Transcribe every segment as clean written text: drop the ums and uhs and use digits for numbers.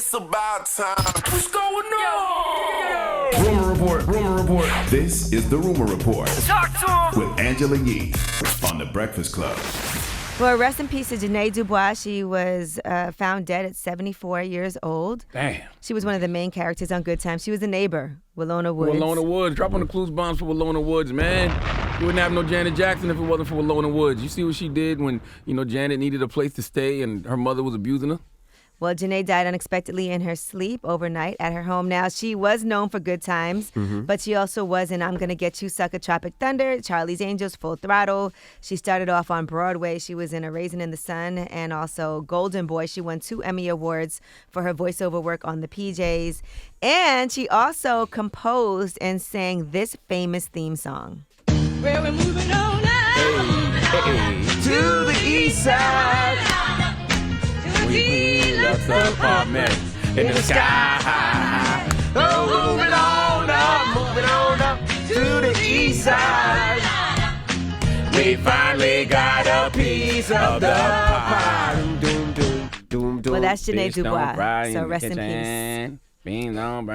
It's about time. What's going on? Rumor report. This is the Rumor Report. Talk to him. With Angela Yee on The Breakfast Club. Well, rest in peace to Janae DuBois. She was found dead at 74 years old. Damn. She was one of the main characters on Good Times. She was a neighbor, Willona Woods. Willona Woods. Drop on the clues bombs for Willona Woods, man. You wouldn't have no Janet Jackson if it wasn't for Willona Woods. You see what she did when, Janet needed a place to stay and her mother was abusing her? Well, Janae died unexpectedly in her sleep overnight at her home. Now, she was known for Good Times, but she also was in I'm Gonna Get You, Sucker, Tropic Thunder, Charlie's Angels, Full Throttle. She started off on Broadway. She was in A Raisin in the Sun and also Golden Boy. She won 2 Emmy Awards for her voiceover work on the PJs. And she also composed and sang this famous theme song. Well, we're moving on now. To the east side. We love the apartment in the sky. Oh, moving on up to the east side. We finally got a piece of the pie. Well, that's Janae DuBois, so rest in peace. Beans on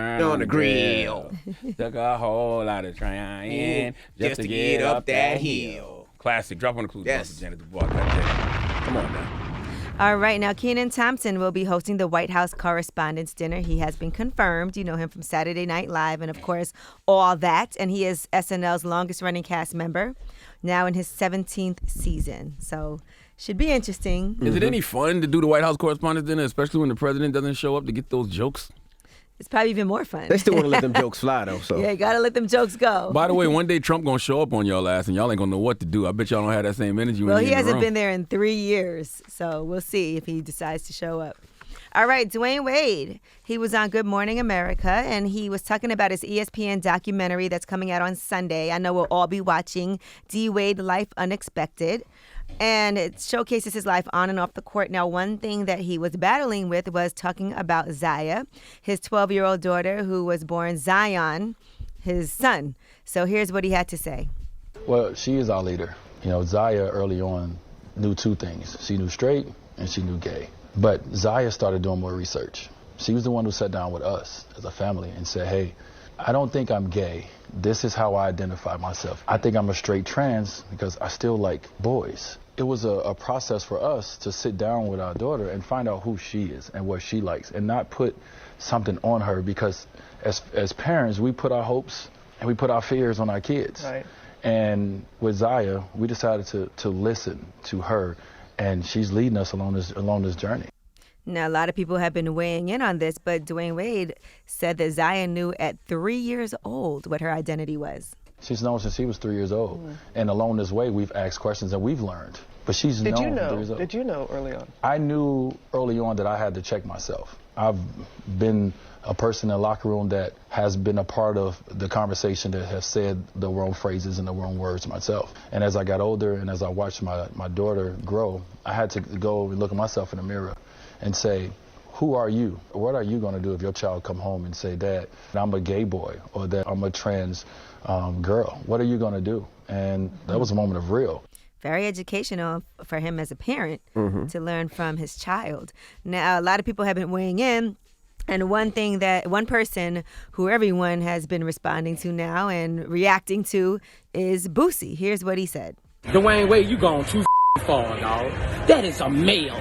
the grill. Took a whole lot of trying just to get up that hill. Classic. Drop on the clues. Yes. Janae DuBois. Come on now. All right, now Keenan Thompson will be hosting the White House Correspondents' Dinner. He has been confirmed. You know him from Saturday Night Live and, of course, All That. And he is SNL's longest-running cast member, now in his 17th season. So, should be interesting. Is it any fun to do the White House Correspondents' Dinner, especially when the president doesn't show up to get those jokes? It's probably even more fun. They still want to let them jokes fly, though. So Yeah, you got to let them jokes go. By the way, one day Trump going to show up on y'all ass and y'all ain't going to know what to do. I bet y'all don't have that same energy when Well, you're he in the hasn't room. been there in 3 years, so we'll see if he decides to show up. All right, Dwayne Wade. He was on Good Morning America, and he was talking about his ESPN documentary that's coming out on Sunday. I know we'll all be watching D. Wade, Life Unexpected. And it showcases his life on and off the court. Now, one thing that he was battling with was talking about Zaya, his 12-year-old daughter who was born Zion, his son. So here's what he had to say. Well, she is our leader. Zaya early on knew 2 things. She knew straight and she knew gay. But Zaya started doing more research. She was the one who sat down with us as a family and said, hey, I don't think I'm gay. This is how I identify myself. I think I'm a straight trans because I still like boys. It was a process for us to sit down with our daughter and find out who she is and what she likes and not put something on her because as parents, we put our hopes and we put our fears on our kids. Right. And with Zaya, we decided to listen to her, and she's leading us along this journey. Now, a lot of people have been weighing in on this, but Dwayne Wade said that Zaya knew at 3 years old what her identity was. She's known since she was 3 years old. And along this way, we've asked questions and we've learned. But she's known 3 years old. Did you know early on? I knew early on that I had to check myself. I've been a person in the locker room that has been a part of the conversation that has said the wrong phrases and the wrong words myself. And as I got older and as I watched my daughter grow, I had to go and look at myself in the mirror and say, who are you? What are you going to do if your child come home and say, Dad, I'm a gay boy or that I'm a trans girl? What are you going to do? And that was a moment of real. Very educational for him as a parent to learn from his child. Now, a lot of people have been weighing in. And one person who everyone has been responding to now and reacting to is Boosie. Here's what he said. Dwayne Wade, you gone too far, dog. That is a male.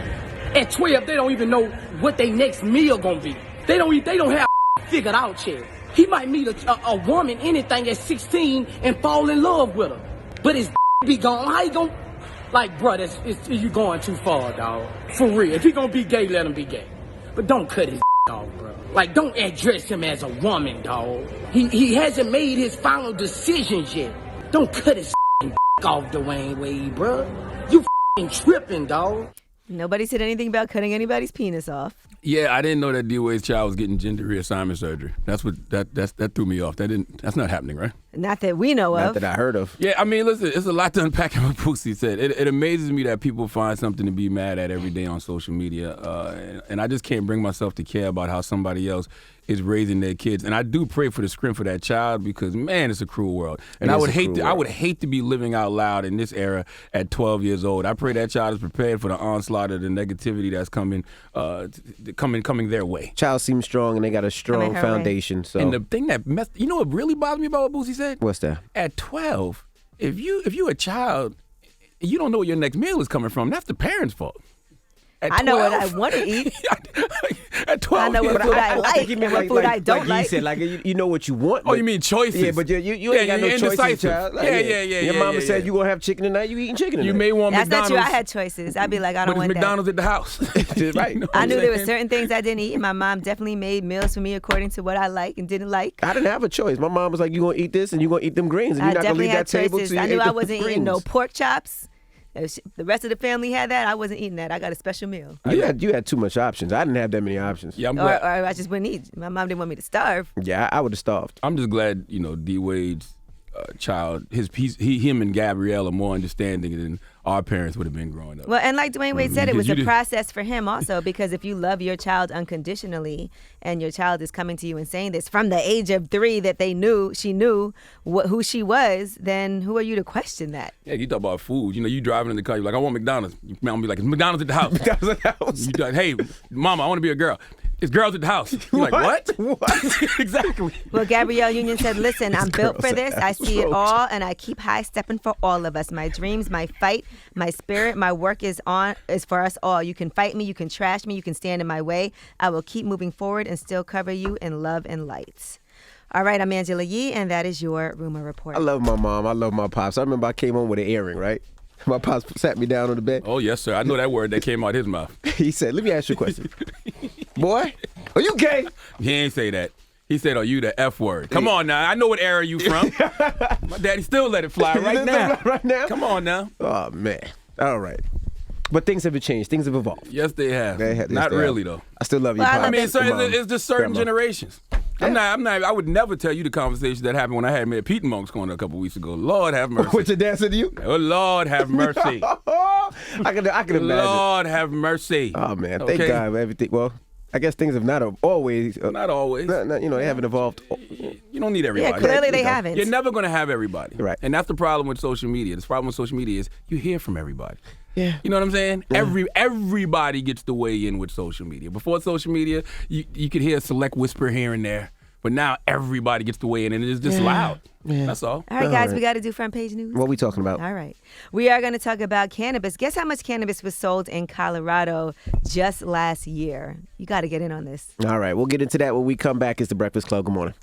At 12, they don't even know what their next meal gonna be. They don't have figured out yet. He might meet a woman, anything at 16 and fall in love with her. But his be gone. How you gonna, like, bro, you going too far, dog. For real. If he gonna be gay, let him be gay. But don't cut his off, bro. Like, don't address him as a woman, dog. He hasn't made his final decisions yet. Don't cut his off, Dwayne Wade, bro. You tripping, dog. Nobody said anything about cutting anybody's penis off. Yeah, I didn't know that D. Wade's child was getting gender reassignment surgery. That threw me off. That's not happening, right? Not that we know of. Not that I heard of. Yeah, I mean, listen, it's a lot to unpack in what Boosie said. It amazes me that people find something to be mad at every day on social media, and I just can't bring myself to care about how somebody else is raising their kids. And I do pray for the strength for that child because, man, it's a cruel world. And I would hate to be living out loud in this era at 12 years old. I pray that child is prepared for the onslaught of the negativity that's coming coming their way. Child seems strong, and they got a strong her foundation. So, And the thing that you know what really bothered me about what Boosie said? what's that? At 12, if you a child, you don't know where your next meal is coming from. That's the parents' fault. At I know what 12 I want to eat. At 12, I know what food I like he and meant what food I don't like. like. He said, like, you know what you want. Oh, you mean choices? Yeah, but you ain't got no you're choices, indecisive. child. Like, Yeah. Your mama said you gonna have chicken tonight. You eating chicken tonight. You may want That's McDonald's. not true. I had choices. I'd be like, I don't but it's want McDonald's at the house. Right. You know what that. I I'm knew there were saying? certain things I didn't eat, and my mom definitely made meals for me according to what I like and didn't like. I didn't have a choice. My mom was like, you gonna eat this and you gonna eat them greens, and I you're not gonna definitely leave that had table choices. till you I knew ate I the wasn't greens. eating no pork chops. If the rest of the family had that, I wasn't eating that. I got a special meal. You had too much options. I didn't have that many options. Yeah, I'm Or glad. I just wouldn't eat. My mom didn't want me to starve. Yeah, I would have starved. I'm just glad, D. Wade's child, him and Gabrielle are more understanding than our parents would have been growing up. Well, and like Dwayne Wade said, it was You a did- process for him also, because if you love your child unconditionally and your child is coming to you and saying this from the age of 3 that she knew who she was, then who are you to question that? Yeah, you talk about food. You driving in the car, you're like, I want McDonald's. Your mom be like, it's McDonald's at the house. McDonald's at the house. You like, hey, mama, I want to be a girl. It's girls at the house. You're like, what? What? Exactly. Well, Gabrielle Union said, listen, I'm built for girls this. at I see it house. all, and I keep high stepping for all of us. My dreams, my fight, my spirit, my work is for us all. You can fight me, you can trash me, you can stand in my way. I will keep moving forward and still cover you in love and light. All right, I'm Angela Yee, and that is your Rumor Report. I love my mom. I love my pops. I remember I came home with an earring, right? My pops sat me down on the bed. Oh, yes, sir. I know that word that came out his mouth. He said, let me ask you a question. Boy, are you gay? He ain't say that. He said, "Oh, you the F word." Come on now. I know what era you from. My daddy still let it fly right now. Right now? Come on now. Oh, man. All right. But things have changed. Things have evolved. Yes, they have. Yes, Not they really, have. though. I still love you, Well, Pops. I mean, sir, Mom, it's just certain grandma. generations. I would never tell you the conversation that happened when I had me at Pete and Monk's Corner a couple weeks ago. Lord have mercy. What your dad said to you? Oh, Lord have mercy. I can imagine. Lord have mercy. Oh, man. Thank Okay? God everything. Well, I guess things have not always. Not always. They haven't evolved. You don't need everybody. Yeah, clearly they You know. haven't. You're never going to have everybody. Right. And that's the problem with social media. The problem with social media is you hear from everybody. Yeah. You know what I'm saying? Yeah. Everybody gets to weigh in with social media. Before social media, you could hear a select whisper here and there. But now everybody gets to weigh in, and it's just loud. Yeah. That's all. All right, guys, right. we got to do front page news. What are we talking about? All right. We are going to talk about cannabis. Guess how much cannabis was sold in Colorado just last year? You got to get in on this. All right. We'll get into that when we come back. It's The Breakfast Club. Good morning.